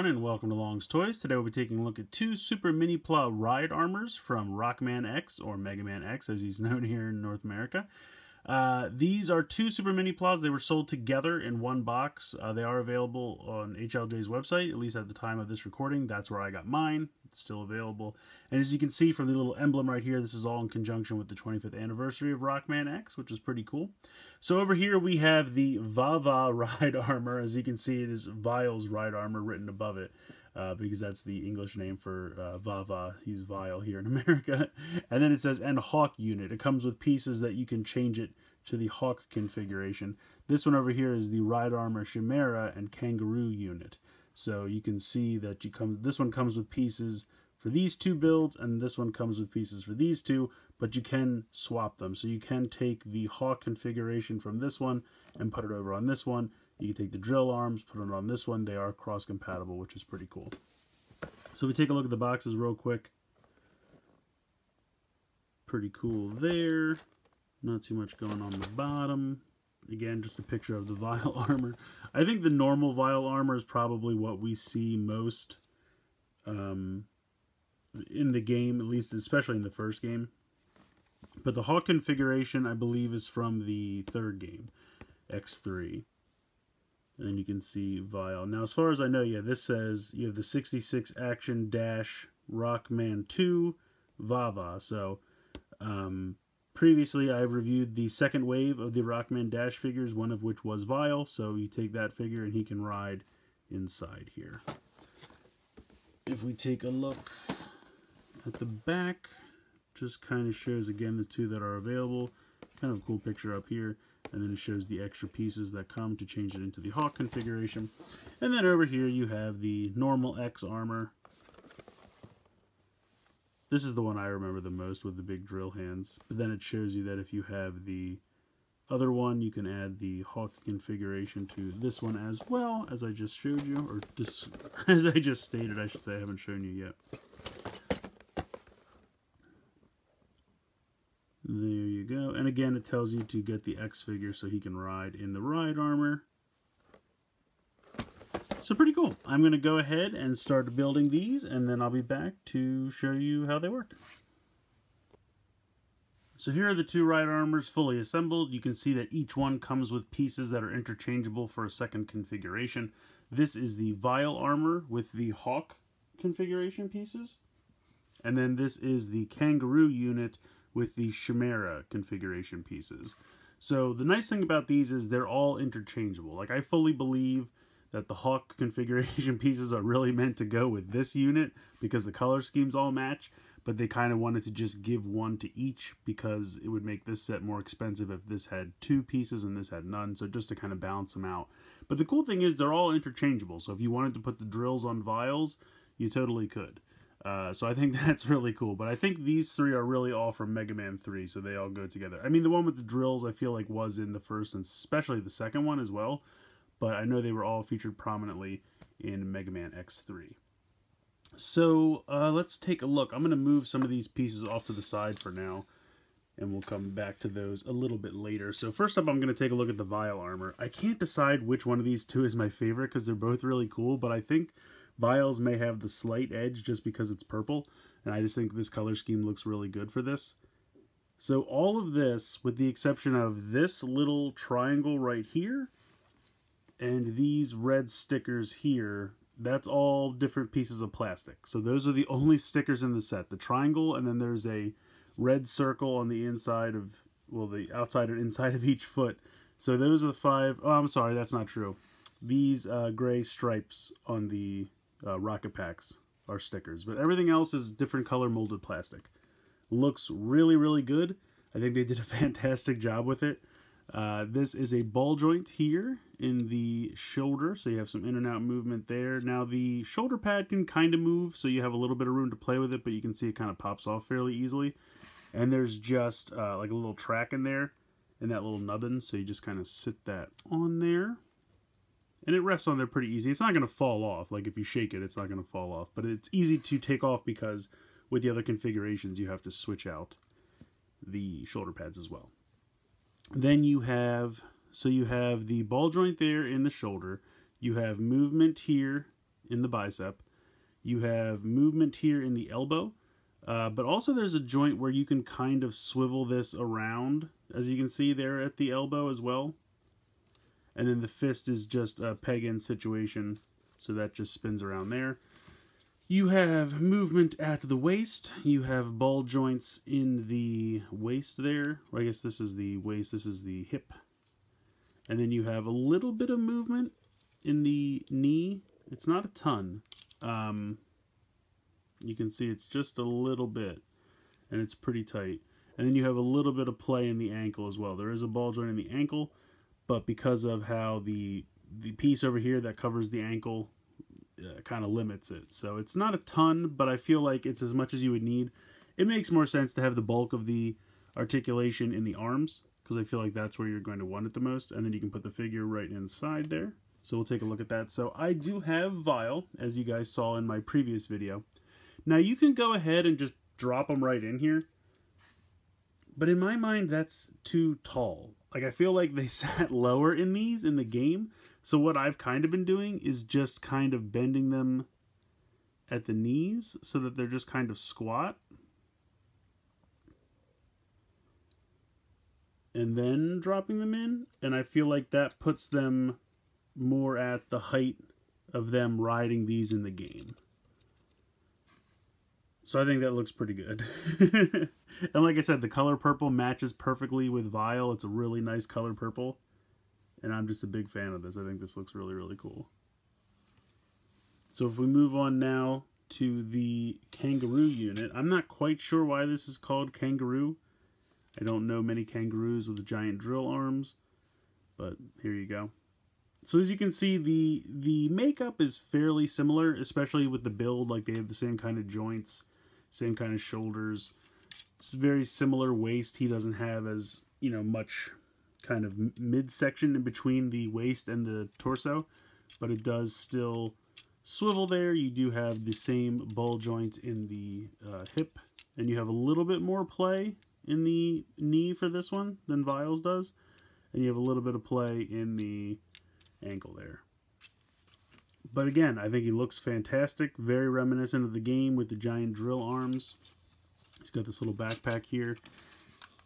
and welcome to Long's Toys. Today we'll be taking a look at two Super Minipla ride armors from Rockman X, or Mega Man X as he's known here in North America. These are two Super Miniplas. They were sold together in one box. They are available on HLJ's website, at least at the time of this recording. That's where I got mine. It's still available. And as you can see from the little emblem right here, this is all in conjunction with the 25th anniversary of Rockman X, which is pretty cool. So over here we have the Vava ride armor. As you can see, it is Vile's ride armor written above it. Because that's the English name for Vava. He's Vile here in America. And then it says, and Hawk Unit. It comes with pieces that you can change it to the Hawk configuration. This one over here is the Ride Armor Chimmera and Kangaroo Unit. So you can see that this one comes with pieces for these two builds, and this one comes with pieces for these two, but you can swap them. So you can take the Hawk configuration from this one and put it over on this one. You can take the drill arms, put it on this one. They are cross-compatible, which is pretty cool. So if we take a look at the boxes real quick. Pretty cool there. Not too much going on the bottom. Again, just a picture of the Vile armor. I think the normal Vile armor is probably what we see most in the game, at least especially in the first game. But the Hawk configuration, I believe, is from the third game, X3. And you can see Vile. Now, as far as I know, yeah, this says you have the 66 Action Dash Rockman 2 Vava. So, previously I've reviewed the second wave of the Rockman Dash figures, one of which was Vile. So you take that figure and he can ride inside here. If we take a look at the back, just kind of shows again the two that are available. Kind of a cool picture up here. And then it shows the extra pieces that come to change it into the Hawk configuration. And then over here you have the normal X armor. This is the one I remember the most with the big drill hands. But then it shows you that if you have the other one, you can add the Hawk configuration to this one as well, as I just showed you. Or just, as I just stated, I should say. I haven't shown you yet. There you go. And again, it tells you to get the X figure so he can ride in the ride armor. So pretty cool. I'm going to go ahead and start building these, and then I'll be back to show you how they work. So here are the two ride armors fully assembled. You can see that each one comes with pieces that are interchangeable for a second configuration. This is the Vile armor with the Hawk configuration pieces. And then this is the Kangaroo Unit with the Chimmera configuration pieces. So the nice thing about these is they're all interchangeable. Like, I fully believe that the Hawk configuration pieces are really meant to go with this unit because the color schemes all match, but they kind of wanted to just give one to each because it would make this set more expensive if this had two pieces and this had none, so just to kind of balance them out. But the cool thing is they're all interchangeable, so if you wanted to put the drills on Viles, you totally could. So I think that's really cool. But I think these three are really all from Mega Man 3, so they all go together. I mean, the one with the drills I feel like was in the first and especially the second one as well. But I know they were all featured prominently in Mega Man X3. So let's take a look. I'm going to move some of these pieces off to the side for now. And we'll come back to those a little bit later. So first up, I'm going to take a look at the Vile armor. I can't decide which one of these two is my favorite because they're both really cool. But I think Vile's may have the slight edge just because it's purple, and I just think this color scheme looks really good for this. So all of this, with the exception of this little triangle right here, and these red stickers here, that's all different pieces of plastic. So those are the only stickers in the set. The triangle, and then there's a red circle on the inside of, well, the outside and inside of each foot. So those are the five. Oh, I'm sorry, that's not true. These gray stripes on the rocket packs are stickers, but everything else is different color molded plastic. Looks really, really good. I think they did a fantastic job with it. This is a ball joint here in the shoulder, so you have some in and out movement there. Now the shoulder pad can kind of move, so you have a little bit of room to play with it, but you can see it kind of pops off fairly easily. And there's just like a little track in there, and that little nubbin, so you just kind of sit that on there. And it rests on there pretty easy. It's not going to fall off. Like, if you shake it, it's not going to fall off. But it's easy to take off because with the other configurations, you have to switch out the shoulder pads as well. Then you have, so you have the ball joint there in the shoulder. You have movement here in the bicep. You have movement here in the elbow. But also there's a joint where you can kind of swivel this around, as you can see there at the elbow as well. And then the fist is just a peg-in situation, so that just spins around there. You have movement at the waist. You have ball joints in the waist there. Or I guess this is the waist, this is the hip. And then you have a little bit of movement in the knee. It's not a ton. You can see it's just a little bit, and it's pretty tight. And then you have a little bit of play in the ankle as well. There is a ball joint in the ankle, but because of how the piece over here that covers the ankle kind of limits it. So it's not a ton, but I feel like it's as much as you would need. It makes more sense to have the bulk of the articulation in the arms, because I feel like that's where you're going to want it the most. And then you can put the figure right inside there. So we'll take a look at that. So I do have Vile, as you guys saw in my previous video. Now you can go ahead and just drop them right in here, but in my mind that's too tall. Like, I feel like they sat lower in these in the game, so what I've kind of been doing is just kind of bending them at the knees so that they're just kind of squat. And then dropping them in, and I feel like that puts them more at the height of them riding these in the game. So I think that looks pretty good. And like I said, the color purple matches perfectly with Vile. It's a really nice color purple. And I'm just a big fan of this. I think this looks really, really cool. So if we move on now to the Kangaroo unit. I'm not quite sure why this is called Kangaroo. I don't know many kangaroos with giant drill arms. But here you go. So as you can see, the makeup is fairly similar, especially with the build. Like, they have the same kind of joints, same kind of shoulders. It's very similar waist. He doesn't have as, you know, much kind of midsection in between the waist and the torso, but it does still swivel there. You do have the same ball joint in the hip, and you have a little bit more play in the knee for this one than Vile's does, and you have a little bit of play in the ankle there. But again, I think he looks fantastic, very reminiscent of the game with the giant drill arms. He's got this little backpack here.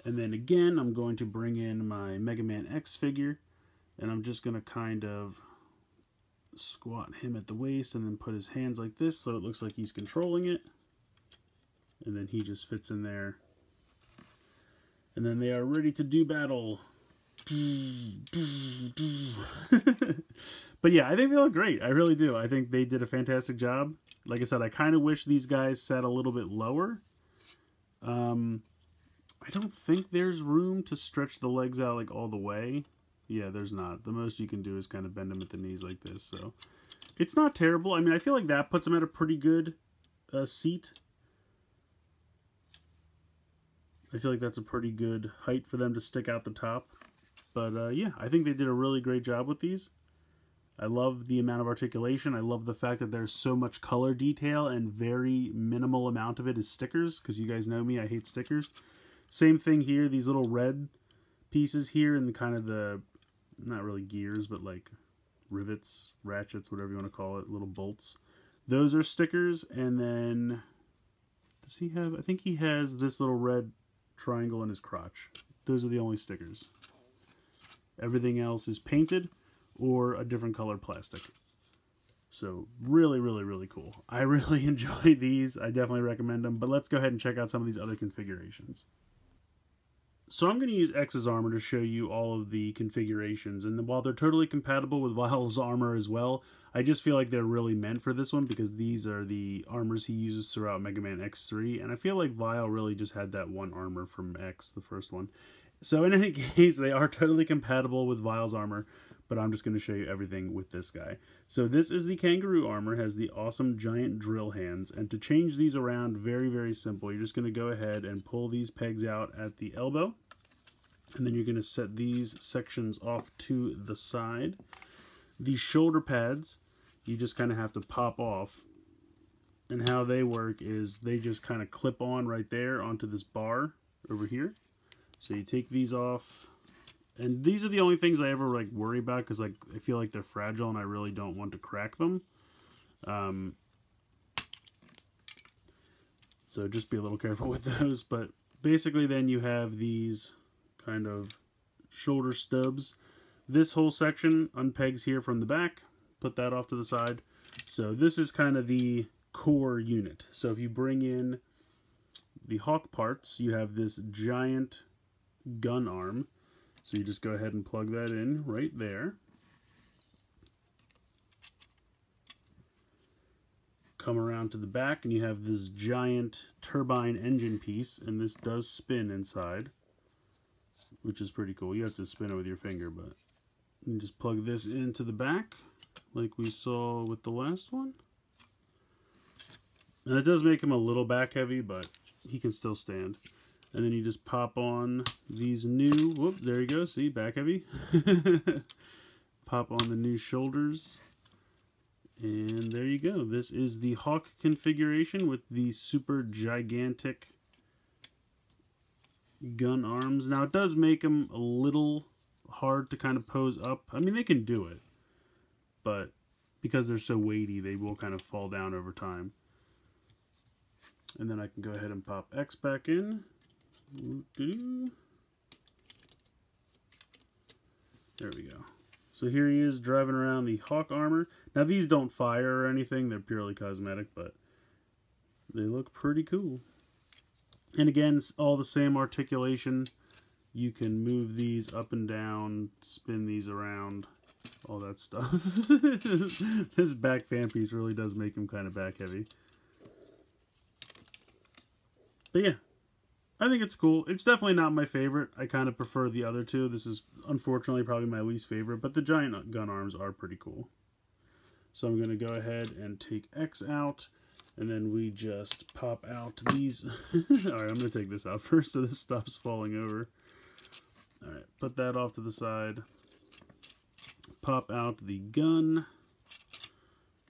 And then again, I'm going to bring in my Mega Man X figure, and I'm just going to kind of squat him at the waist and then put his hands like this so it looks like he's controlling it. And then he just fits in there. And then they are ready to do battle. But yeah, I think they look great. I really do. I think they did a fantastic job. Like I said, I kind of wish these guys sat a little bit lower. I don't think there's room to stretch the legs out like all the way. Yeah, there's not. The most you can do is kind of bend them at the knees like this. So it's not terrible. I mean, I feel like that puts them at a pretty good seat. I feel like that's a pretty good height for them to stick out the top. But yeah, I think they did a really great job with these. I love the amount of articulation. I love the fact that there's so much color detail and very minimal amount of it is stickers, because you guys know me, I hate stickers. Same thing here, these little red pieces here and kind of the, not really gears, but like rivets, ratchets, whatever you want to call it, little bolts. Those are stickers, and then, does he have, I think he has this little red triangle in his crotch. Those are the only stickers. Everything else is painted or a different color plastic. So really, really, really cool. I really enjoy these. I definitely recommend them. But let's go ahead and check out some of these other configurations. So I'm going to use X's armor to show you all of the configurations. And while they're totally compatible with Vile's armor as well, I just feel like they're really meant for this one because these are the armors he uses throughout Mega Man X3. And I feel like Vile really just had that one armor from X, the first one. So in any case, they are totally compatible with Vile's armor, but I'm just going to show you everything with this guy. So this is the Kangaroo Armor, has the awesome giant drill hands, and to change these around, very, very simple. You're just going to go ahead and pull these pegs out at the elbow, and then you're going to set these sections off to the side. The shoulder pads, you just kind of have to pop off, and how they work is they just kind of clip on right there onto this bar over here. So you take these off, and these are the only things I ever like worry about because like I feel like they're fragile and I really don't want to crack them. So just be a little careful with those. But basically then you have these kind of shoulder stubs. This whole section unpegs here from the back. Put that off to the side. So this is kind of the core unit. So if you bring in the hawk parts, you have this giant gun arm. So you just go ahead and plug that in right there. Come around to the back and you have this giant turbine engine piece, and this does spin inside, which is pretty cool. You have to spin it with your finger, but you just plug this into the back like we saw with the last one. And it does make him a little back heavy, but he can still stand. And then you just pop on these new, whoop, there you go, see, back heavy. Pop on the new shoulders. And there you go. This is the Hawk configuration with the super gigantic gun arms. Now it does make them a little hard to kind of pose up. I mean, they can do it, but because they're so weighty, they will kind of fall down over time. And then I can go ahead and pop X back in. There we go. So here he is driving around the Hawk armor. Now these don't fire or anything, they're purely cosmetic, but they look pretty cool. And again, all the same articulation. You can move these up and down, spin these around, all that stuff. This back fan piece really does make him kind of back heavy. But yeah, I think it's cool. It's definitely not my favorite. I kind of prefer the other two. This is unfortunately probably my least favorite, but the giant gun arms are pretty cool. So I'm going to go ahead and take X out, and then we just pop out these. Alright, I'm going to take this out first so this stops falling over. Alright, put that off to the side. Pop out the gun.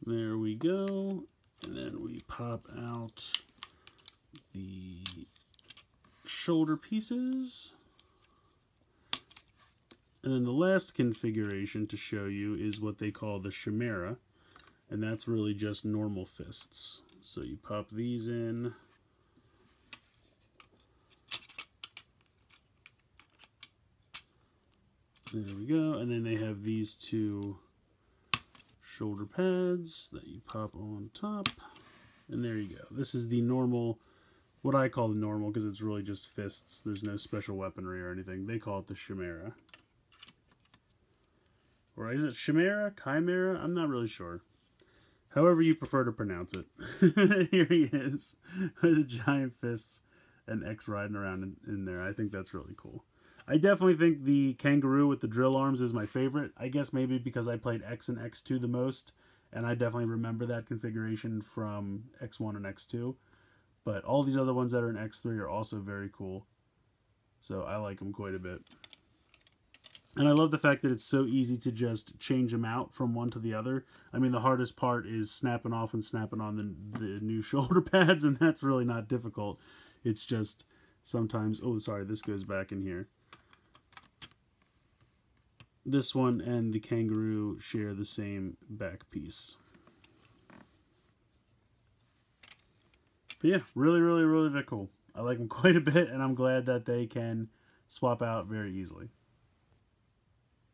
There we go. And then we pop out the shoulder pieces. And then the last configuration to show you is what they call the Chimmera, and that's really just normal fists. So you pop these in. There we go. And then they have these two shoulder pads that you pop on top. And there you go. This is the normal, what I call the normal, because it's really just fists. There's no special weaponry or anything. They call it the Chimmera. Or is it Chimmera? Chimera? I'm not really sure. However you prefer to pronounce it. Here he is with the giant fists and X riding around in there. I think that's really cool. I definitely think the Kangaroo with the drill arms is my favorite. I guess maybe because I played X and X2 the most, and I definitely remember that configuration from X1 and X2. But all these other ones that are in X3 are also very cool. So I like them quite a bit. And I love the fact that it's so easy to just change them out from one to the other. I mean, the hardest part is snapping off and snapping on the new shoulder pads, and that's really not difficult. It's just sometimes... Oh, sorry, this goes back in here. This one and the Kangaroo share the same back piece. But yeah, really, really, really very cool. I like them quite a bit, and I'm glad that they can swap out very easily.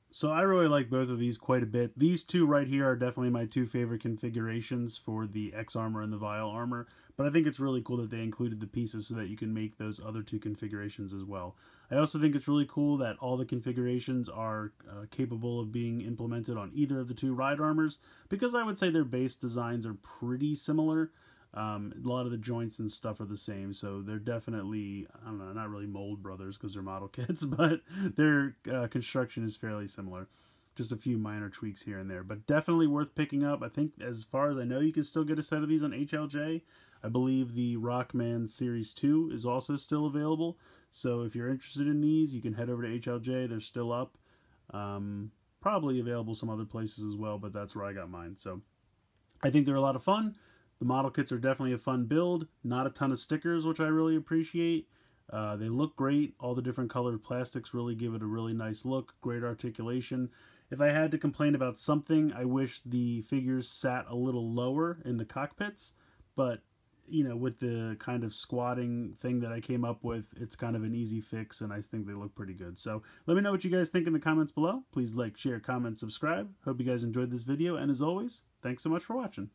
So I really like both of these quite a bit. These two right here are definitely my two favorite configurations for the X armor and the Vial armor. But I think it's really cool that they included the pieces so that you can make those other two configurations as well. I also think it's really cool that all the configurations are capable of being implemented on either of the two ride armors, because I would say their base designs are pretty similar. A lot of the joints and stuff are the same, so they're definitely, I don't know, not really mold brothers because they're model kits, but their construction is fairly similar. Just a few minor tweaks here and there, but definitely worth picking up. I think, as far as I know, you can still get a set of these on HLJ. I believe the Rockman Series 2 is also still available, so if you're interested in these, you can head over to HLJ. They're still up. Probably available some other places as well, but that's where I got mine. So I think they're a lot of fun. The model kits are definitely a fun build. Not a ton of stickers, which I really appreciate. They look great. All the different colored plastics really give it a really nice look. Great articulation. If I had to complain about something, I wish the figures sat a little lower in the cockpits, but you know, with the kind of squatting thing that I came up with, it's kind of an easy fix, and I think they look pretty good. So let me know what you guys think in the comments below. Please like, share, comment, subscribe. Hope you guys enjoyed this video, and as always, thanks so much for watching.